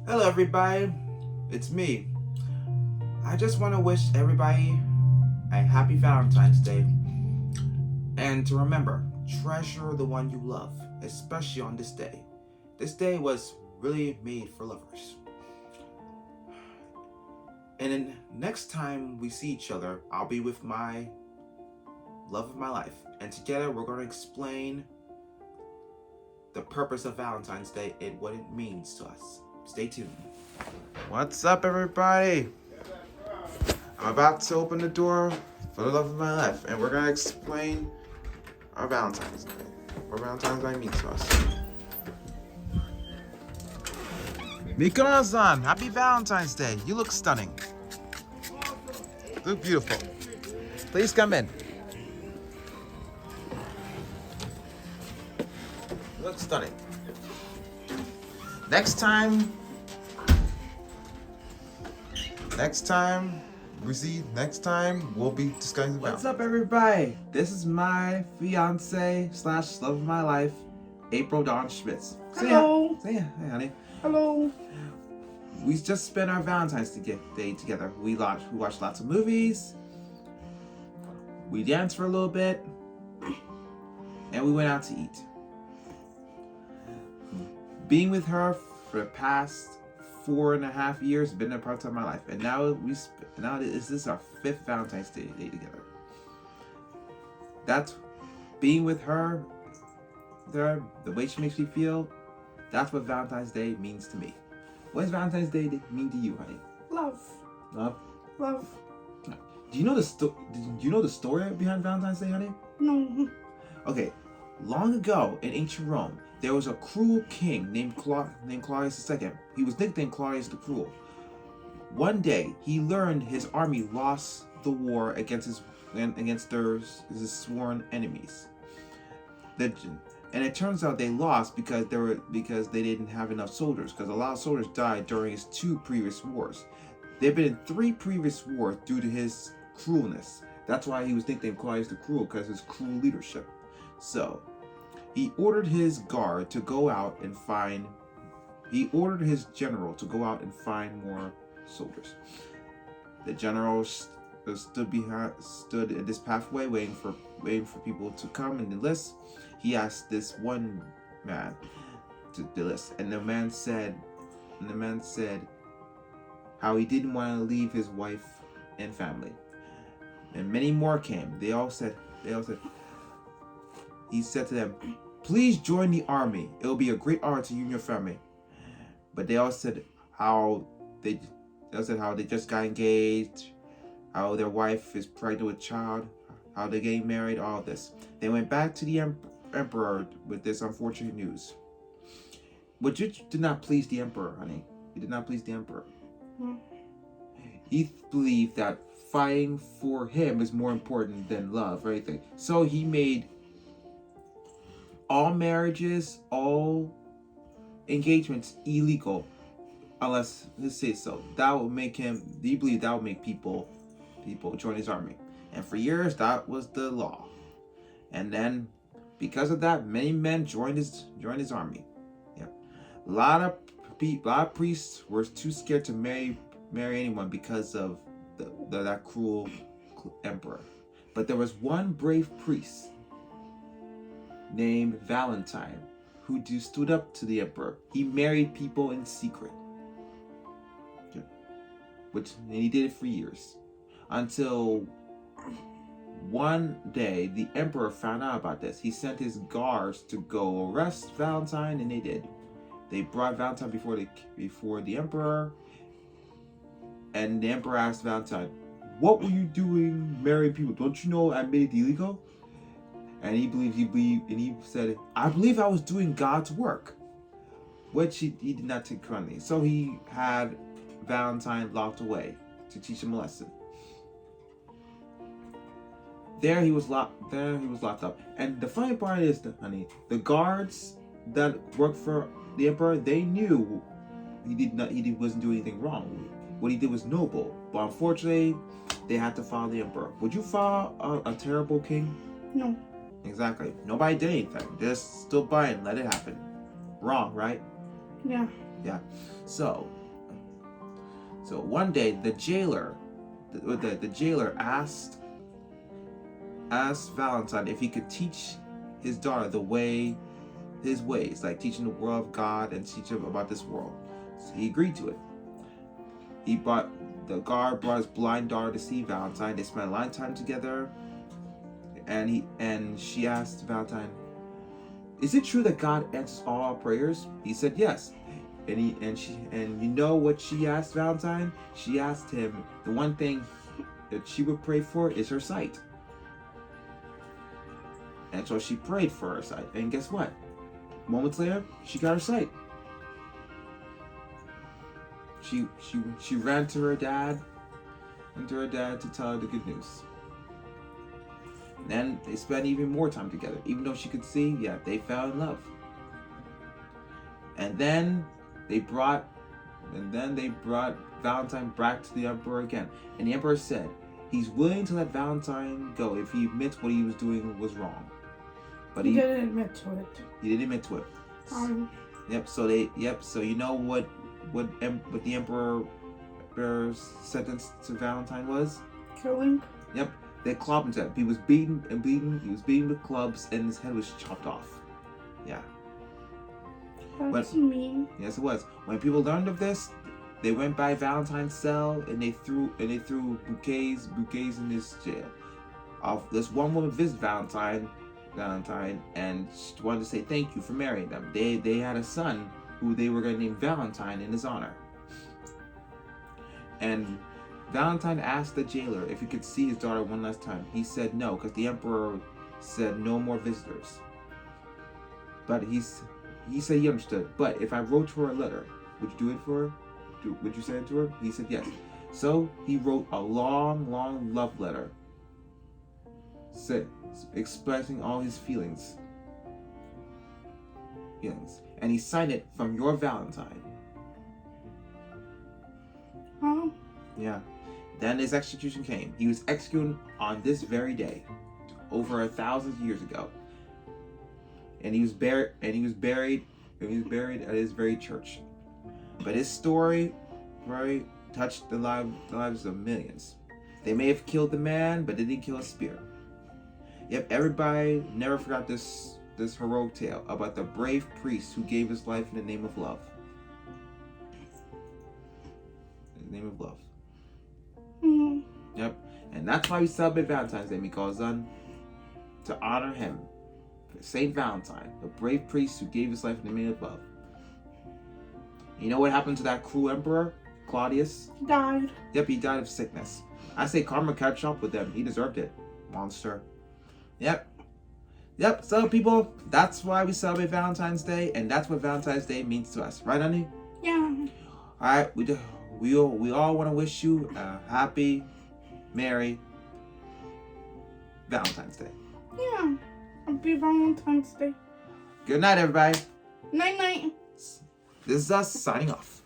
Hello, everybody. It's me. I just want to wish everybody a happy Valentine's Day. And to remember, treasure the one you love, especially on this day. This day was really made for lovers. And then next time we see each other, I'll be with my love of my life. And together we're going to explain the purpose of Valentine's Day and what it means to us. Stay tuned. What's up, everybody? I'm about to open the door for the love of my life, and we're gonna explain our Valentine's Day. What Valentine's Day means to us. Mikona-san, happy Valentine's Day. You look stunning. You look beautiful. Please come in. You look stunning. Next time, we'll be discussing about. What's up, everybody? This is my fiance / love of my life, April Dawn Schmitz. Hello. Say hi, honey. Hello. We just spent our Valentine's Day together. We watched lots of movies. We danced for a little bit, and we went out to eat. Being with her for the past 4.5 years has been a part of my life, and now this is our 5th Valentine's Day together. That's being with her, the way she makes me feel. That's what Valentine's Day means to me. What does Valentine's Day mean to you, honey? Love. Love. Love. Do you know the story behind Valentine's Day, honey? No. Okay, long ago in ancient Rome, there was a cruel king named Claudius II. He was nicknamed Claudius the Cruel. One day, he learned his army lost the war against his sworn enemies. And it turns out they lost because they didn't have enough soldiers, because a lot of soldiers died during his 2 previous wars. They've been in 3 previous wars due to his cruelness. That's why he was nicknamed Claudius the Cruel, because of his cruel leadership. So, he ordered his general to go out and find more soldiers. The general stood at this pathway waiting for people to come and enlist. He asked this one man to enlist, and the man said how he didn't want to leave his wife and family. And many more came. He said to them, "Please join the army. It will be a great honor to you and your family." But they all said how they just got engaged, how their wife is pregnant with child, how they're getting married, all of this. They went back to the emperor with this unfortunate news. But you did not please the emperor, honey. You did not please the emperor. He believed that fighting for him is more important than love or anything. So he made all marriages, all engagements illegal, unless he says so. That would make him. He believed that would make people join his army, and for years that was the law. And then, because of that, many men joined his army. Yeah, a lot of priests were too scared to marry anyone because of that cruel emperor. But there was one brave priest named Valentine who stood up to the emperor. He married people in secret, and he did it for years, until one day the emperor found out about this. He sent his guards to go arrest Valentine, and they did. They brought Valentine before the emperor, and the emperor asked Valentine, "What were you doing marrying people? Don't you know I made it illegal?" And he said, "I believe I was doing God's work," which he did not take kindly. So he had Valentine locked away to teach him a lesson. There he was locked up. And the funny part is that, honey, the guards that worked for the emperor, they knew he wasn't doing anything wrong. What he did was noble. But unfortunately, they had to follow the emperor. Would you follow a terrible king? No. Exactly. Nobody did anything. Just stood by and let it happen. Wrong, right? Yeah. Yeah. So one day the jailer asked Valentine if he could teach his daughter his ways, like teaching the world of God and teach him about this world. So he agreed to it. The guard brought his blind daughter to see Valentine. They spent a lot of time together, and she asked Valentine, "Is it true that God answers all our prayers?" He said yes. And you know what she asked Valentine? She asked him the one thing that she would pray for is her sight. And so she prayed for her sight. And guess what? Moments later, she got her sight. She ran to her dad to tell her the good news. And then they spent even more time together. Even though she could see, yeah, they fell in love. And then they brought Valentine back to the emperor again. And the emperor said he's willing to let Valentine go if he admits what he was doing was wrong. But he didn't admit to it. He didn't admit to it. So you know what the emperor's sentence to Valentine was? Killing. Yep. They clubbed him to death. He was beaten. He was beaten with clubs, and his head was chopped off. Yeah. That's mean. Yes, it was. When people learned of this, they went by Valentine's cell and they threw bouquets in his jail. This one woman visited Valentine, and she wanted to say thank you for marrying them. They had a son who they were going to name Valentine in his honor. And Valentine asked the jailer if he could see his daughter one last time. He said no, because the emperor said no more visitors. But he said he understood. But if I wrote her a letter, would you do it for her? Would you send it to her? He said yes. So he wrote a long, long love letter, expressing all his feelings. And he signed it from your Valentine. Huh? Yeah. Then his execution came. He was executed on this very day, over 1,000 years ago. And he was buried at his very church. But his story, right, touched the lives of millions. They may have killed the man, but they didn't kill his spirit. Yep, everybody never forgot this heroic tale about the brave priest who gave his life in the name of love. In the name of love. Mm-hmm. Yep, and that's why we celebrate Valentine's Day, because to honor him. Saint Valentine, the brave priest who gave his life in the name of love. You know what happened to that cruel emperor, Claudius? He died. Yep, he died of sickness. I say karma catch up with him. He deserved it. Monster. Yep. So people, that's why we celebrate Valentine's Day, and that's what Valentine's Day means to us, right, honey? Yeah. All right, we all want to wish you a happy, merry Valentine's Day. Yeah. Happy Valentine's Day. Good night, everybody. Night night. This is us signing off.